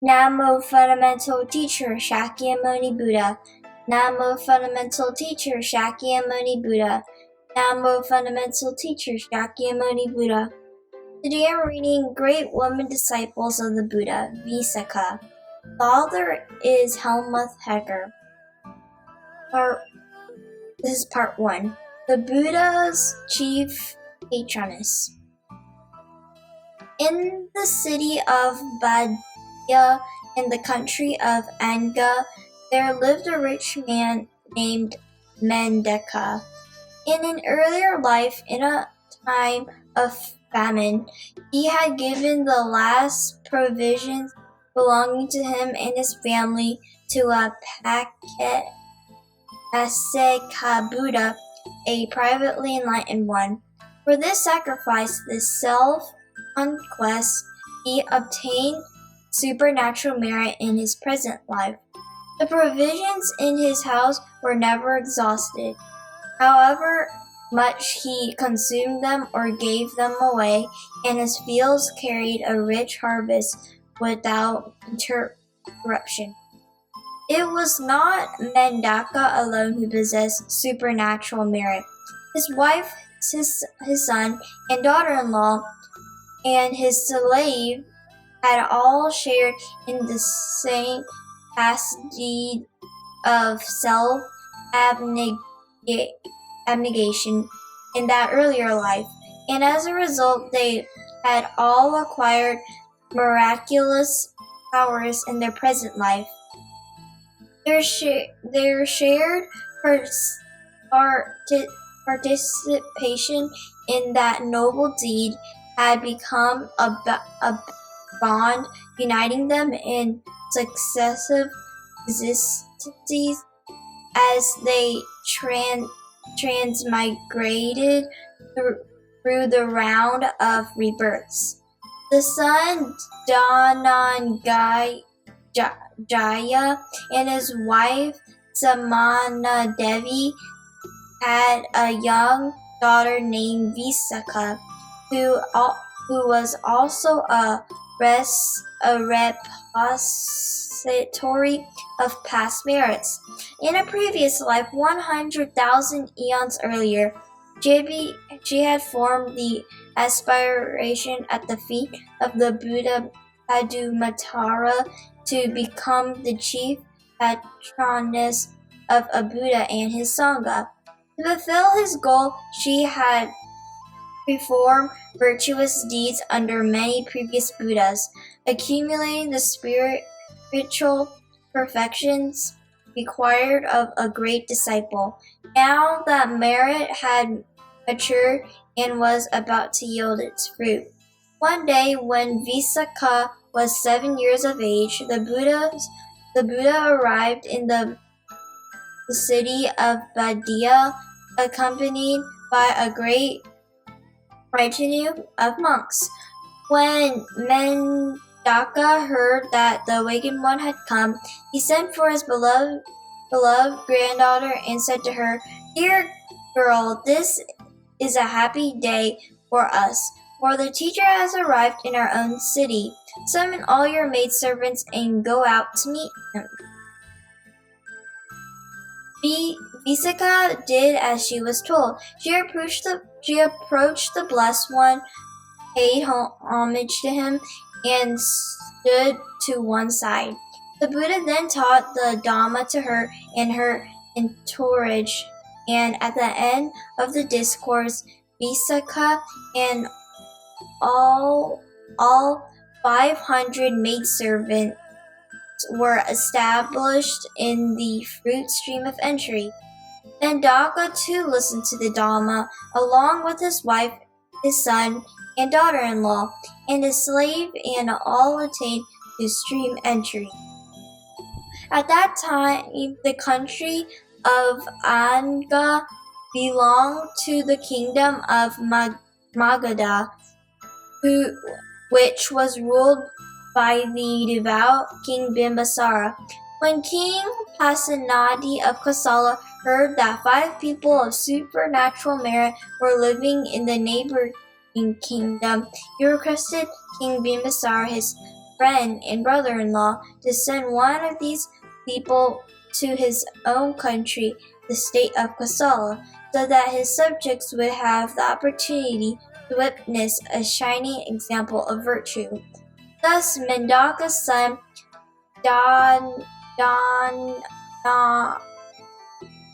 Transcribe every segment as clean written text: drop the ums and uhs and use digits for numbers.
Namo Fundamental Teacher Shakyamuni Buddha. Namo Fundamental Teacher Shakyamuni Buddha. Namo Fundamental Teacher Shakyamuni Buddha. Today I'm reading Great Women Disciples of the Buddha, Visakha. The author is Helmuth Hecker. This is part 1. The Buddha's Chief Patroness. In the city of Badia, in the country of Anga, there lived a rich man named Mendaka. In an earlier life, in a time of famine, he had given the last provisions belonging to him and his family to a Paseka Buddha, a privately enlightened one. For this sacrifice, this self-conquest, he obtained supernatural merit in his present life. The provisions in his house were never exhausted. However much he consumed them or gave them away, and his fields carried a rich harvest without interruption. It was not Mendaka alone who possessed supernatural merit. His wife, his son, and daughter-in-law, and his slave had all shared in the same past deed of self-abnegation in that earlier life, and as a result they had all acquired miraculous powers in their present life. Their shared participation in that noble deed had become a bond uniting them in successive existences as they transmigrated through the round of rebirths. The son Dhananjaya and his wife Samana Devi had a young daughter named Visakha, who was also a repository of past merits. In a previous life, 100,000 eons earlier, she had formed the aspiration at the feet of the Buddha Padumuttara to become the chief patroness of a Buddha and his Sangha. To fulfill his goal, she had performed virtuous deeds under many previous Buddhas, accumulating the spiritual perfections required of a great disciple. Now that merit had matured and was about to yield its fruit. One day, when Visakha was 7 years of age, the Buddha arrived in the city of Badia, accompanied by a great retinue of monks. When Mendaka heard that the awakened one had come, he sent for his beloved granddaughter and said to her, "Dear girl, this is a happy day for us, for the teacher has arrived in our own city. Summon all your maidservants and go out to meet him." Visakha did as she was told. She approached the blessed one, paid homage to him, and stood to one side. The Buddha then taught the Dhamma to her and her entourage, and at the end of the discourse, Visakha and all 500 maidservants were established in the fruit stream of entry. Mendaka too listened to the Dhamma, along with his wife, his son, and daughter-in-law, and his slave, and all attained to stream entry. At that time, the country of Anga belonged to the kingdom of Magadha, which was ruled by the devout King Bimbisara. When King Pasenadi of Kosala heard that 5 people of supernatural merit were living in the neighboring kingdom, he requested King Bimbisara, his friend and brother-in-law to send one of these people to his own country, the state of Kosala, so that his subjects would have the opportunity to witness a shining example of virtue. Thus, Mandaka's son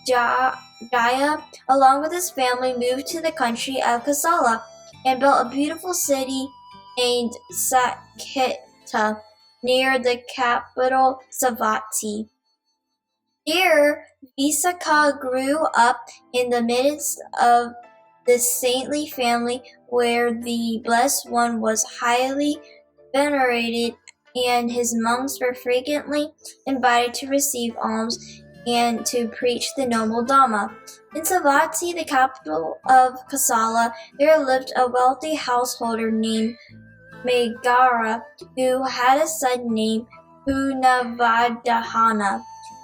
Jaya, along with his family, moved to the country of Kosala and built a beautiful city named Sakketa near the capital Savatthi. Here, Visakha grew up in the midst of this saintly family where the Blessed One was highly venerated, and his monks were frequently invited to receive alms and to preach the noble Dhamma. In Savatthi, the capital of Kosala, there lived a wealthy householder named Megara, who had a son named Punavadahana.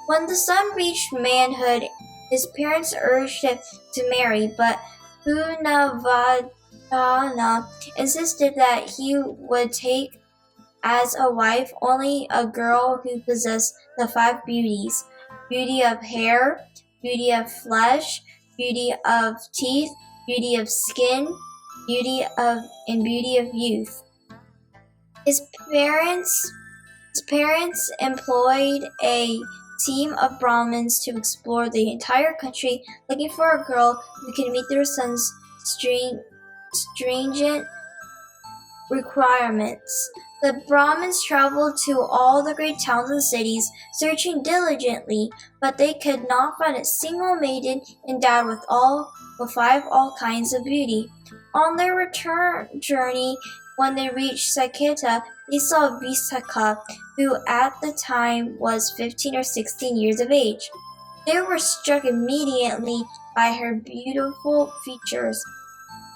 When the son reached manhood, his parents urged him to marry, but Punavadahana insisted that he would take as a wife only a girl who possessed the 5 beauties: beauty of hair, beauty of flesh, beauty of teeth, beauty of skin, and beauty of youth. His parents employed a team of Brahmins to explore the entire country looking for a girl who could meet their son's stringent requirements. The Brahmins traveled to all the great towns and cities, searching diligently, but they could not find a single maiden endowed with 5 all kinds of beauty. On their return journey, when they reached Sakketa, they saw Visakha, who at the time was 15 or 16 years of age. They were struck immediately by her beautiful features,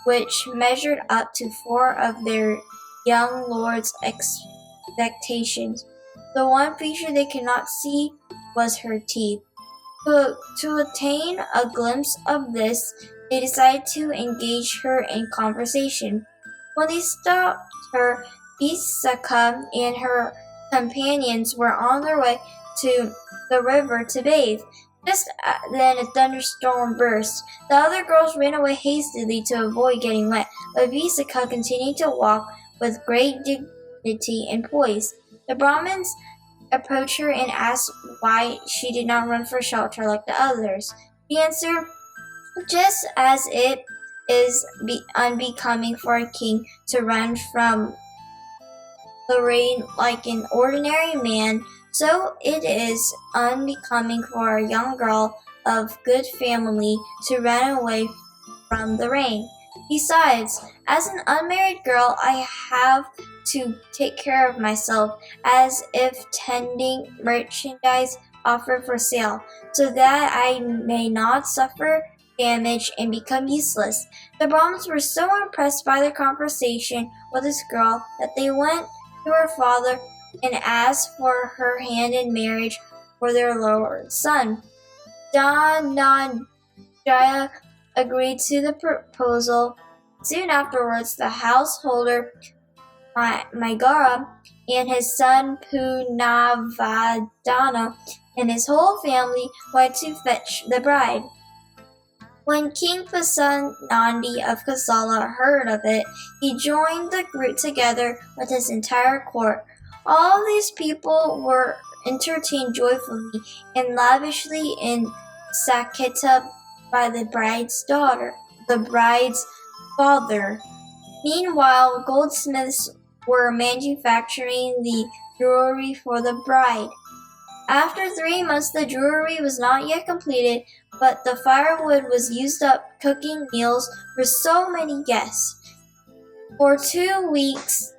which measured up to 4 of their young lord's expectations. The one feature they could not see was her teeth. To attain a glimpse of this, they decided to engage her in conversation. When they stopped her, Visakha and her companions were on their way to the river to bathe. Just then a thunderstorm burst. The other girls ran away hastily to avoid getting wet, but Visakha continued to walk with great dignity and poise. The Brahmins approached her and asked why she did not run for shelter like the others. The answer, just as it is unbecoming for a king to run from the rain like an ordinary man, so it is unbecoming for a young girl of good family to run away from the rain. Besides, as an unmarried girl, I have to take care of myself as if tending merchandise offered for sale, so that I may not suffer damage and become useless. The Brahmins were so impressed by their conversation with this girl that they went to her father and asked for her hand in marriage for their lord's son. Dhananjaya agreed to the proposal. Soon afterwards, the householder Megara and his son Punavadana and his whole family went to fetch the bride. When King Pasanandi of Kosala heard of it, he joined the group together with his entire court. All these people were entertained joyfully and lavishly in Sakketa by the bride's father. Meanwhile, goldsmiths were manufacturing the jewelry for the bride. After 3 months, the jewelry was not yet completed, but the firewood was used up cooking meals for so many guests. For 2 weeks,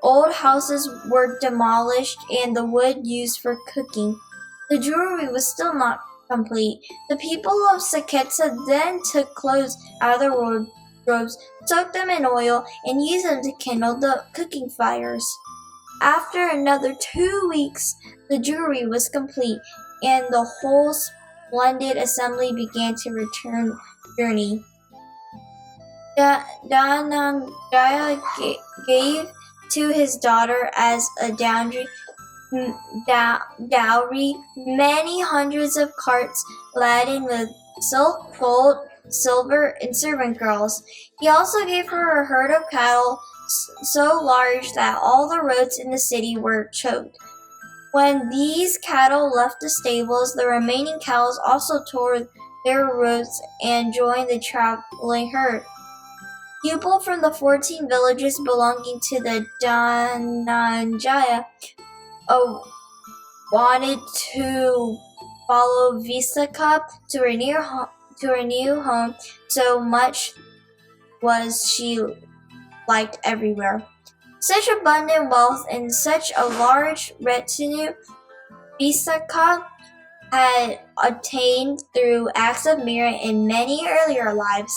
old houses were demolished and the wood used for cooking. The jewelry was still not complete. The people of Sakketa then took clothes out of their wardrobes, soaked them in oil, and used them to kindle the cooking fires. After another 2 weeks, the jewelry was complete, and the whole splendid assembly began to return journey. Dhananjaya gave to his daughter as a dowry many hundreds of carts laden with silk, gold, silver, and servant girls. He also gave her a herd of cattle so large that all the roads in the city were choked. When these cattle left the stables, the remaining cows also tore their roads and joined the traveling herd. People from the 14 villages belonging to the Dhananjaya wanted to follow Visakha to her new home, so much was she liked everywhere. Such abundant wealth and such a large retinue Visakha had attained through acts of merit in many earlier lives,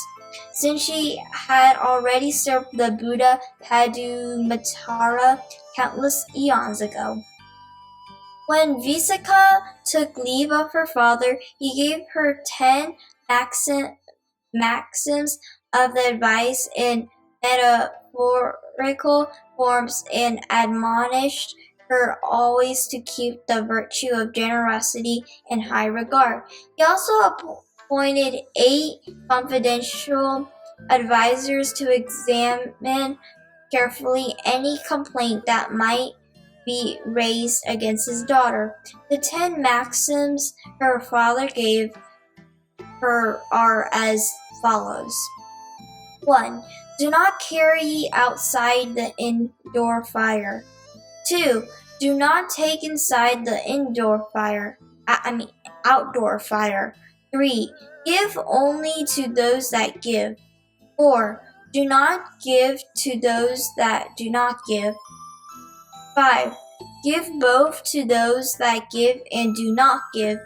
since she had already served the Buddha Padumuttara countless eons ago. When Visakha took leave of her father, he gave her 10 maxims of the advice in metaphorical forms and admonished her always to keep the virtue of generosity in high regard. He also appointed 8 confidential advisors to examine carefully any complaint that might be raised against his daughter. The 10 maxims her father gave her are as follows. 1. Do not carry outside the indoor fire. 2. Do not take inside the outdoor fire. 3. Give only to those that give. 4. Do not give to those that do not give. 5. Give both to those that give and do not give.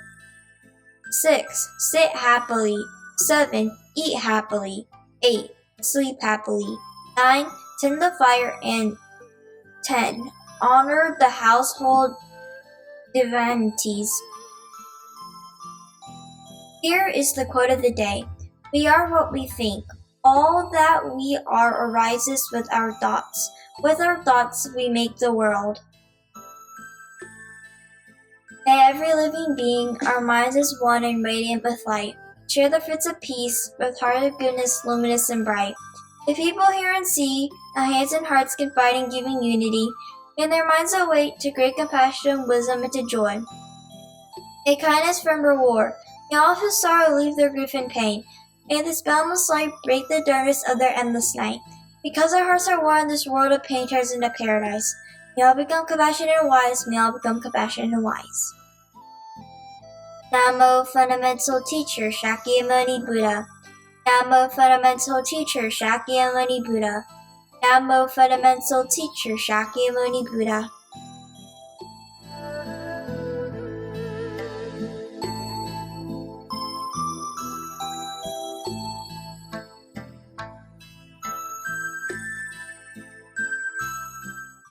6. Sit happily. 7. Eat happily. 8. Sleep happily. 9. Tend the fire. And 10. Honor the household divinities. Here is the quote of the day. We are what we think. All that we are arises with our thoughts. With our thoughts we make the world. May every living being, our minds as one and radiant with light, share the fruits of peace, with heart of goodness luminous and bright. The people hear and see, how hands and hearts confide in giving unity, and their minds awake to great compassion, wisdom, and to joy. May kindness from reward. May all who sorrow leave their grief and pain. May this boundless light break the darkness of their endless night. Because our hearts are one, this world of pain turns into paradise. May all become compassionate and wise. May all become compassionate and wise. Namo Fundamental Teacher Shakyamuni Buddha. Namo Fundamental Teacher Shakyamuni Buddha. Namo Fundamental Teacher Shakyamuni Buddha.